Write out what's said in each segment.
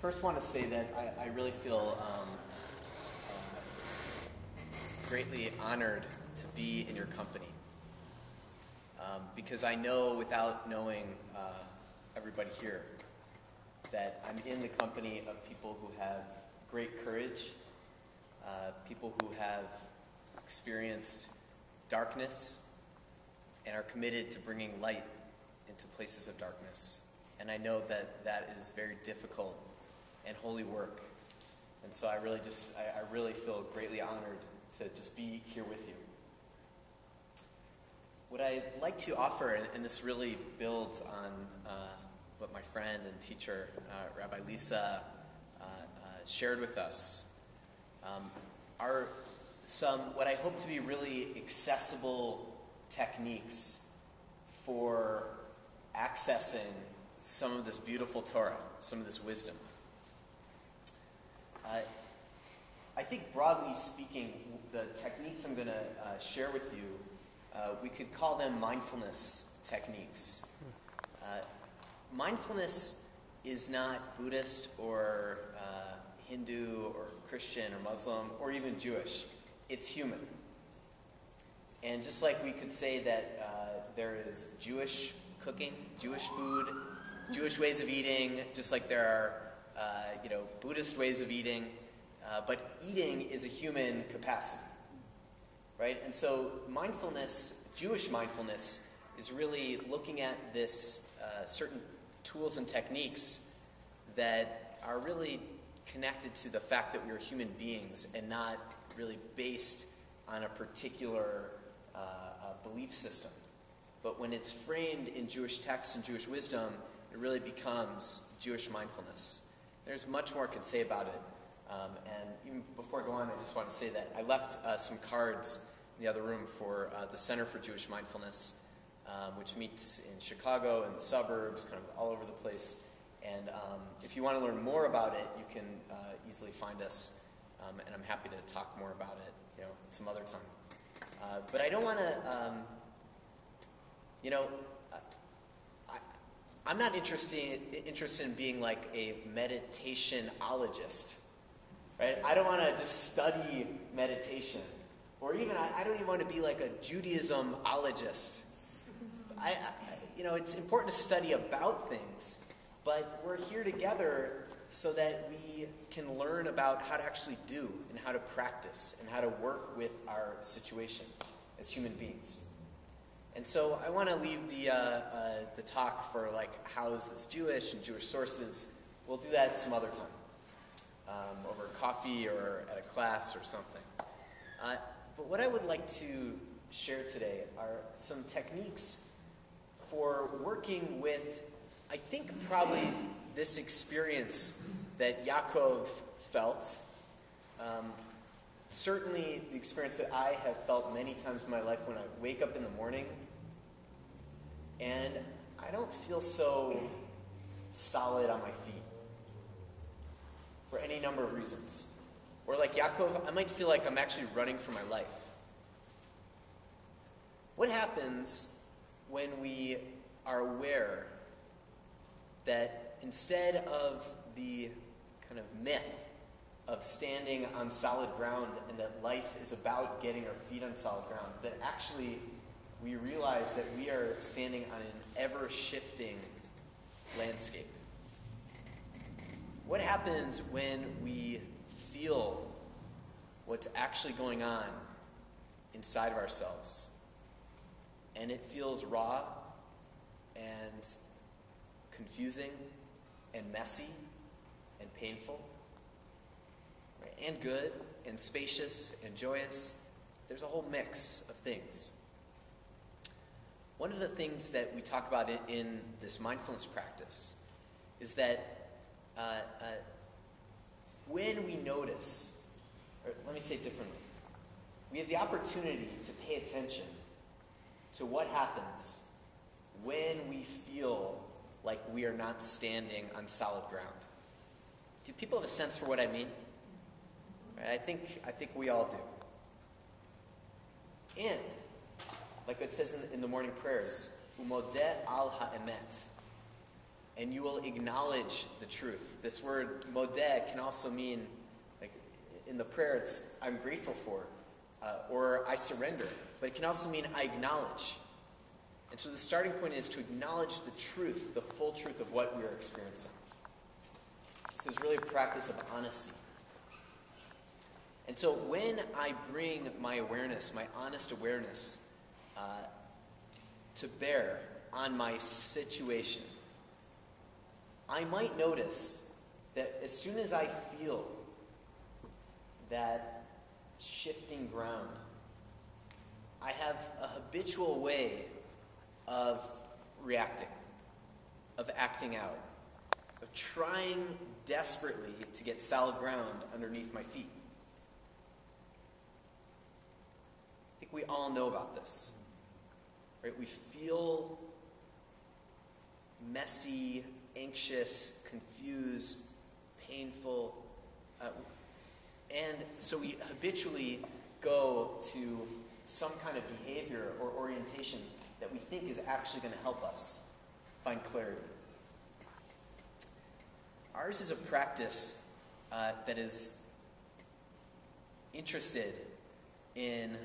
First, want to say that I really feel greatly honored to be in your company, because I know, without knowing everybody here, that I'm in the company of people who have great courage, people who have experienced darkness and are committed to bringing light into places of darkness. And I know that that is very difficult and holy work. And so I really feel greatly honored to just be here with you. What I'd like to offer, and this really builds on what my friend and teacher, Rabbi Lisa, shared with us, are some what I hope to be really accessible techniques for accessing some of this beautiful Torah, some of this wisdom. I think, broadly speaking, the techniques I'm going to share with you, we could call them mindfulness techniques. Mindfulness is not Buddhist or Hindu or Christian or Muslim or even Jewish. It's human. And just like we could say that there is Jewish cooking, Jewish food, Jewish ways of eating, just like there are Buddhist ways of eating, but eating is a human capacity, right? And so mindfulness, Jewish mindfulness, is really looking at this certain tools and techniques that are really connected to the fact that we are human beings and not really based on a particular belief system. But when it's framed in Jewish texts and Jewish wisdom, it really becomes Jewish mindfulness. There's much more I could say about it. And even before I go on, I just want to say that I left some cards in the other room for the Center for Jewish Mindfulness, which meets in Chicago and the suburbs, kind of all over the place. And if you want to learn more about it, you can easily find us, and I'm happy to talk more about it, some other time. But I don't want to, I'm not interested in being like a meditationologist, right? I don't want to just study meditation, or even I don't even want to be like a Judaismologist. It's important to study about things, but we're here together so that we can learn about how to actually do and how to practice and how to work with our situation as human beings. And so I want to leave the talk for how is this Jewish and Jewish sources. We'll do that some other time, over coffee or at a class or something. But what I would like to share today are some techniques for working with, I think, probably this experience that Yaakov felt. Certainly the experience that I have felt many times in my life when I wake up in the morning and I don't feel so solid on my feet for any number of reasons. Or like Yaakov, I might feel like I'm actually running for my life. What happens when we are aware that instead of the kind of myth of standing on solid ground and that life is about getting our feet on solid ground, that actually we realize that we are standing on an ever-shifting landscape? What happens when we feel what's actually going on inside of ourselves and it feels raw and confusing and messy and painful, right? And good and spacious and joyous? There's a whole mix of things. One of the things that we talk about in this mindfulness practice is that when we notice, or let me say it differently, we have the opportunity to pay attention to what happens when we feel like we are not standing on solid ground. Do people have a sense for what I mean? Right, I think we all do. And, like it says in the morning prayers, umodeh al ha'emet. and you will acknowledge the truth. This word modeh can also mean, like in the prayer, it's I'm grateful for, or I surrender. But it can also mean I acknowledge. And so the starting point is to acknowledge the truth, the full truth of what we are experiencing. This is really a practice of honesty. And so when I bring my awareness, my honest awareness, to bear on my situation, I might notice that as soon as I feel that shifting ground, I have a habitual way of reacting, of acting out, of trying desperately to get solid ground underneath my feet. I think we all know about this, right? We feel messy, anxious, confused, painful, and so we habitually go to some kind of behavior or orientation that we think is actually going to help us find clarity. Ours is a practice that is interested in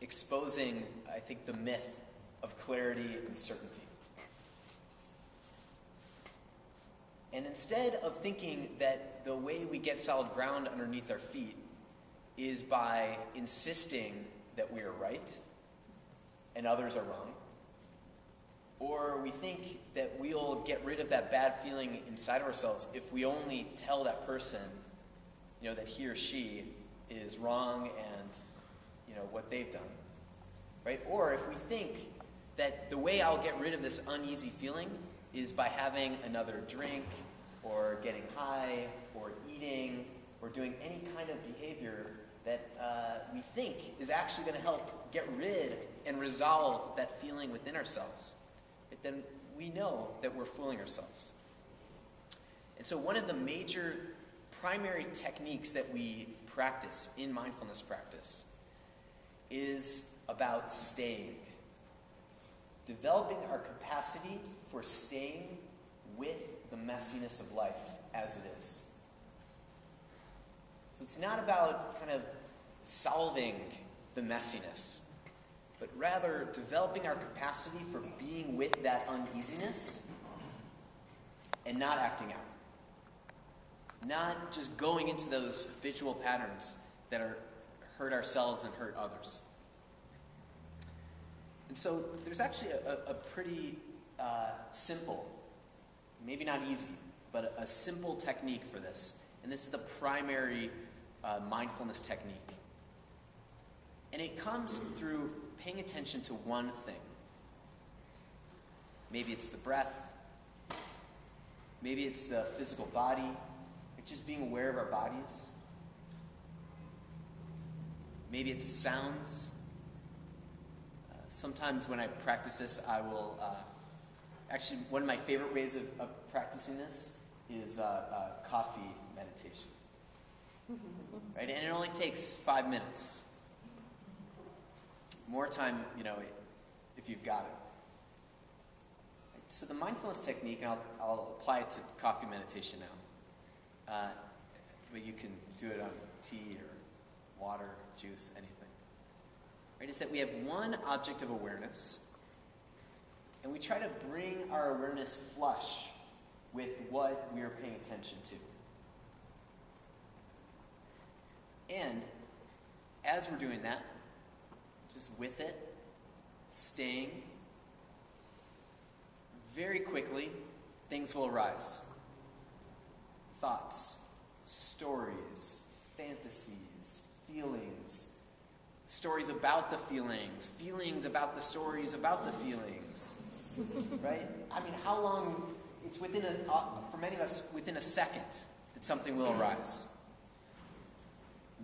exposing, I think, the myth of clarity and certainty. And instead of thinking that the way we get solid ground underneath our feet is by insisting that we are right and others are wrong, or we think that we'll get rid of that bad feeling inside of ourselves if we only tell that person, that he or she is wrong and, what they've done, right? Or if we think that the way I'll get rid of this uneasy feeling is by having another drink or getting high or eating or doing any kind of behavior that we think is actually going to help get rid and resolve that feeling within ourselves, then we know that we're fooling ourselves. And so one of the major primary techniques that we practice in mindfulness practice is about staying. Developing our capacity for staying with the messiness of life as it is. So it's not about kind of solving the messiness, but rather developing our capacity for being with that uneasiness and not acting out. Not just going into those habitual patterns that hurt ourselves and hurt others. And so there's actually a pretty simple, maybe not easy, but a simple technique for this. And this is the primary mindfulness technique. And it comes through paying attention to one thing. Maybe it's the breath. Maybe it's the physical body. Or just being aware of our bodies. Maybe it's sounds. Sometimes when I practice this, I will... actually, one of my favorite ways of practicing this is coffee meditation. Right? And it only takes 5 minutes. More time, if you've got it. Right? So the mindfulness technique, and I'll apply it to coffee meditation now. But you can do it on tea or water, juice, anything. Right? Is that we have one object of awareness, and we try to bring our awareness flush with what we are paying attention to. And as we're doing that, just with it, staying, very quickly, things will arise. Thoughts, stories, fantasies, feelings, stories about the feelings, feelings about the stories about the feelings. Right? I mean, how long? It's within for many of us, within a second that something will arise.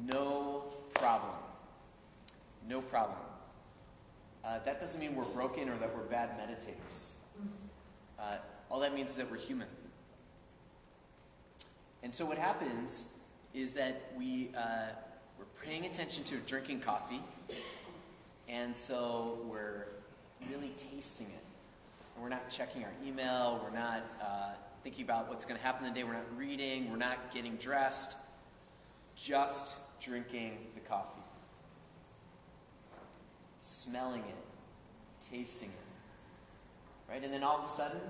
No problem. No problem. That doesn't mean we're broken or that we're bad meditators. All that means is that we're human. And so what happens is that we're paying attention to drinking coffee, and so we're really tasting it. And we're not checking our email. We're not thinking about what's going to happen in the day. We're not reading. We're not getting dressed. Just drinking the coffee. Smelling it. Tasting it. Right? And then all of a sudden,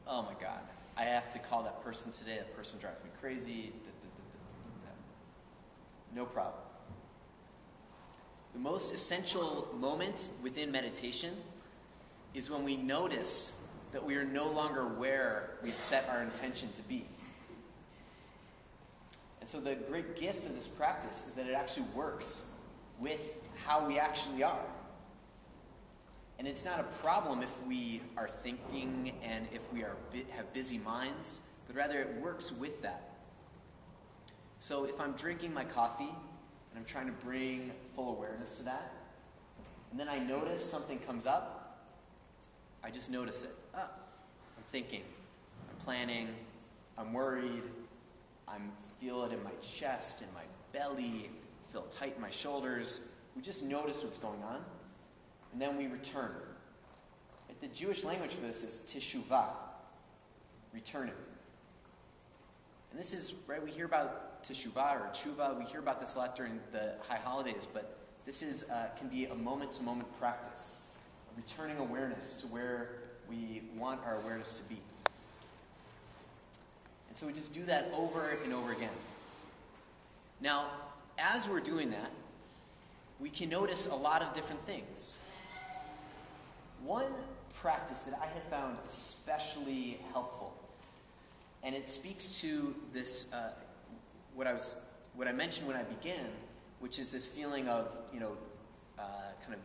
oh my God, I have to call that person today. That person drives me crazy. No problem. The most essential moment within meditation is when we notice that we are no longer where we've set our intention to be. And so the great gift of this practice is that it actually works with how we actually are. And it's not a problem if we are thinking and if we have busy minds, but rather it works with that. So if I'm drinking my coffee and I'm trying to bring full awareness to that, and then I notice something comes up, I just notice it. I'm thinking, I'm planning, I'm worried, I feel it in my chest, in my belly, feel tight in my shoulders. We just notice what's going on, and then we return. The Jewish language for this is teshuvah, returning. And this is, right, we hear about teshuvah or tshuva, we hear about this a lot during the high holidays, but this is can be a moment-to-moment practice, returning awareness to where we want our awareness to be. And so we just do that over and over again. Now, as we're doing that, we can notice a lot of different things. One practice that I have found especially helpful, and it speaks to this, what I mentioned when I began, which is this feeling of, kind of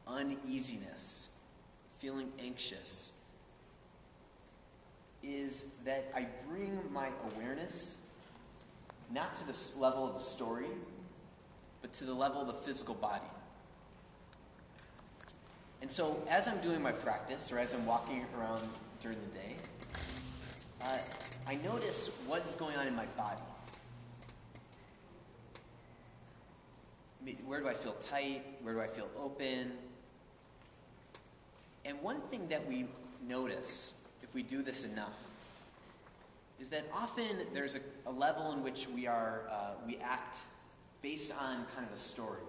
uneasiness, feeling anxious, is that I bring my awareness not to the level of the story, but to the level of the physical body. And so as I'm doing my practice, or as I'm walking around during the day, I notice what is going on in my body. Where do I feel tight? Where do I feel open? And one thing that we notice, if we do this enough, is that often there's a level in which we act based on kind of a story.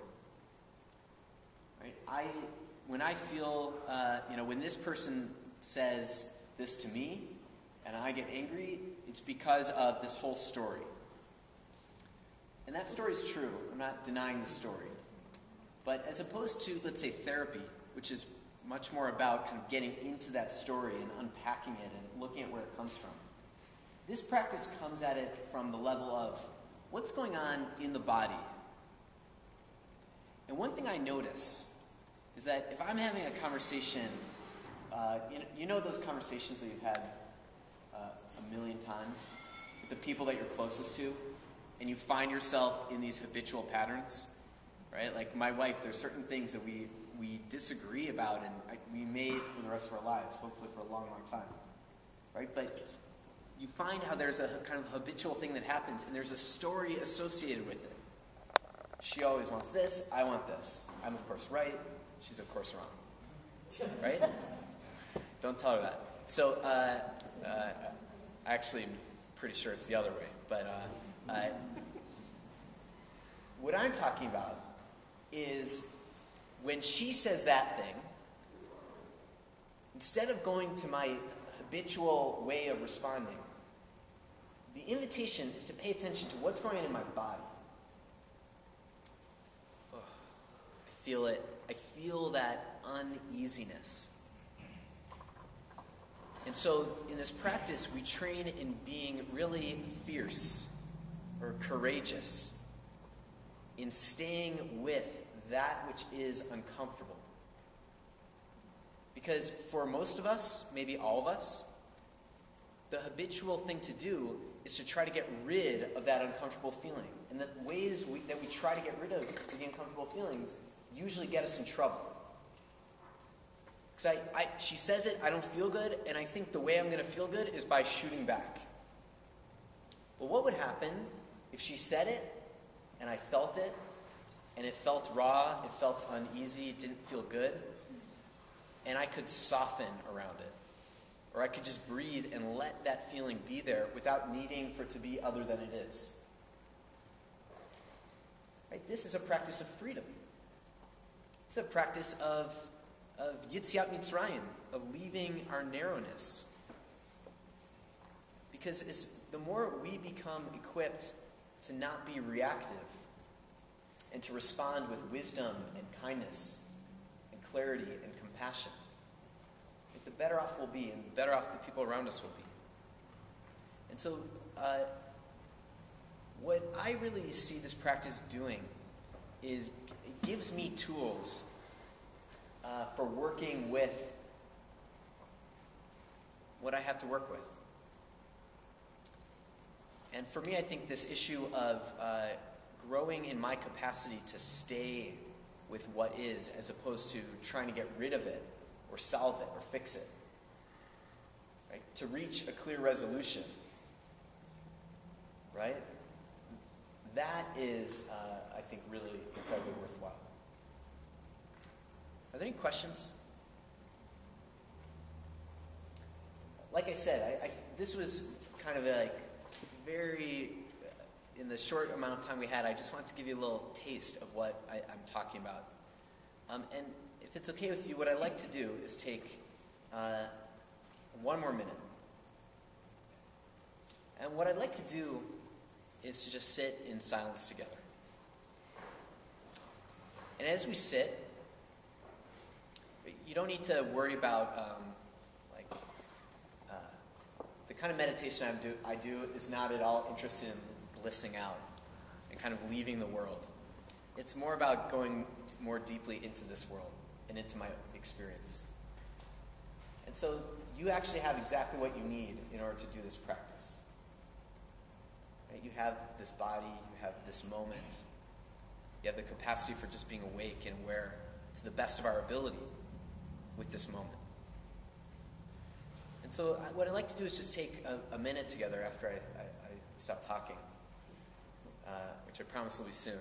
Right? When I feel, when this person says this to me, and I get angry, it's because of this whole story. And that story is true. I'm not denying the story. But as opposed to, let's say, therapy, which is much more about kind of getting into that story and unpacking it and looking at where it comes from, this practice comes at it from the level of what's going on in the body. And one thing I notice is that if I'm having a conversation, you know those conversations that you've had a million times with the people that you're closest to, and you find yourself in these habitual patterns, right? Like my wife, there's certain things that we disagree about, and we may for the rest of our lives, hopefully for a long, long time, right? But you find how there's a kind of habitual thing that happens, and there's a story associated with it. She always wants this, I want this. I'm of course right, she's of course wrong. Right? Don't tell her that. So, actually, I'm pretty sure it's the other way. But what I'm talking about is when she says that thing, instead of going to my habitual way of responding, the invitation is to pay attention to what's going on in my body. Oh, I feel it. I feel that uneasiness. And so in this practice, we train in being really fierce or courageous, in staying with that which is uncomfortable. Because for most of us, maybe all of us, the habitual thing to do is to try to get rid of that uncomfortable feeling. And the ways that we try to get rid of the uncomfortable feelings usually get us in trouble. Because she says it, I don't feel good, and I think the way I'm going to feel good is by shooting back. But what would happen if she said it, and I felt it, and it felt raw, it felt uneasy, it didn't feel good? and I could soften around it. Or I could just breathe and let that feeling be there without needing for it to be other than it is. Right? This is a practice of freedom. It's a practice of Yitziat Mitzrayim, of leaving our narrowness. Because the more we become equipped to not be reactive and to respond with wisdom and kindness and clarity and compassion, the better off we'll be, and the better off the people around us will be. And so, what I really see this practice doing is it gives me tools for working with what I have to work with. And for me, I think this issue of growing in my capacity to stay with what is, as opposed to trying to get rid of it, or solve it, or fix it. Right? To reach a clear resolution. Right? That is, I think, really incredibly worthwhile. Are there any questions? Like I said, this was kind of like very, in the short amount of time we had, I just wanted to give you a little taste of what I'm talking about. And if it's okay with you, what I'd like to do is take one more minute. And what I'd like to do is to just sit in silence together. And as we sit, you don't need to worry about the kind of meditation I do is not at all interested in blissing out and kind of leaving the world. It's more about going more deeply into this world and into my experience. And so you actually have exactly what you need in order to do this practice. Right? You have this body, you have this moment, you have the capacity for just being awake and aware to the best of our ability with this moment. And so what I'd like to do is just take a minute together after I stop talking, which I promise will be soon.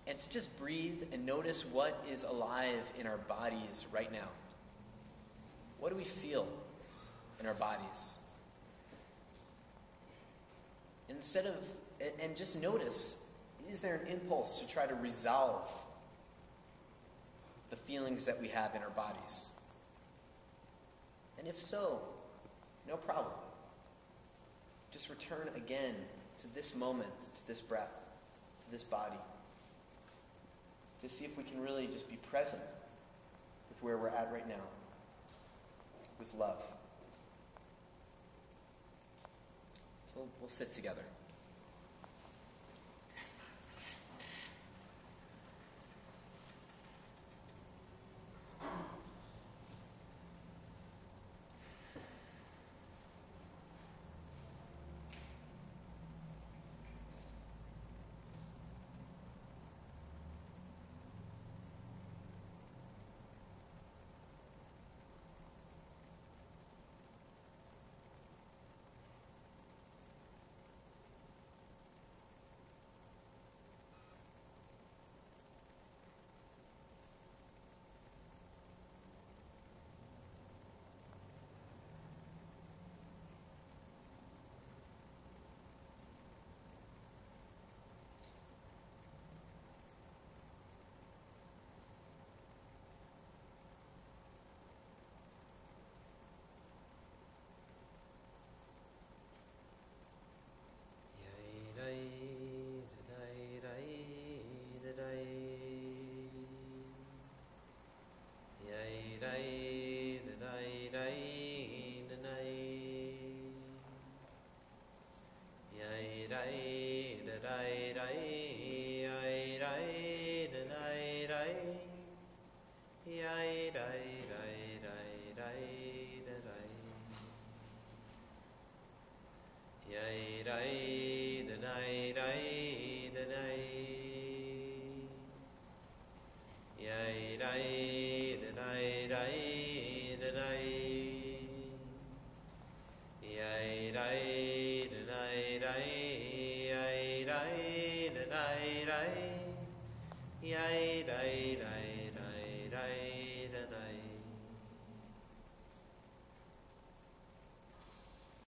And to just breathe and notice what is alive in our bodies right now. What do we feel in our bodies? And just notice, is there an impulse to try to resolve the feelings that we have in our bodies? And if so, no problem. Just return again to this moment, to this breath, to this body, to see if we can really just be present with where we're at right now, with love. So we'll sit together.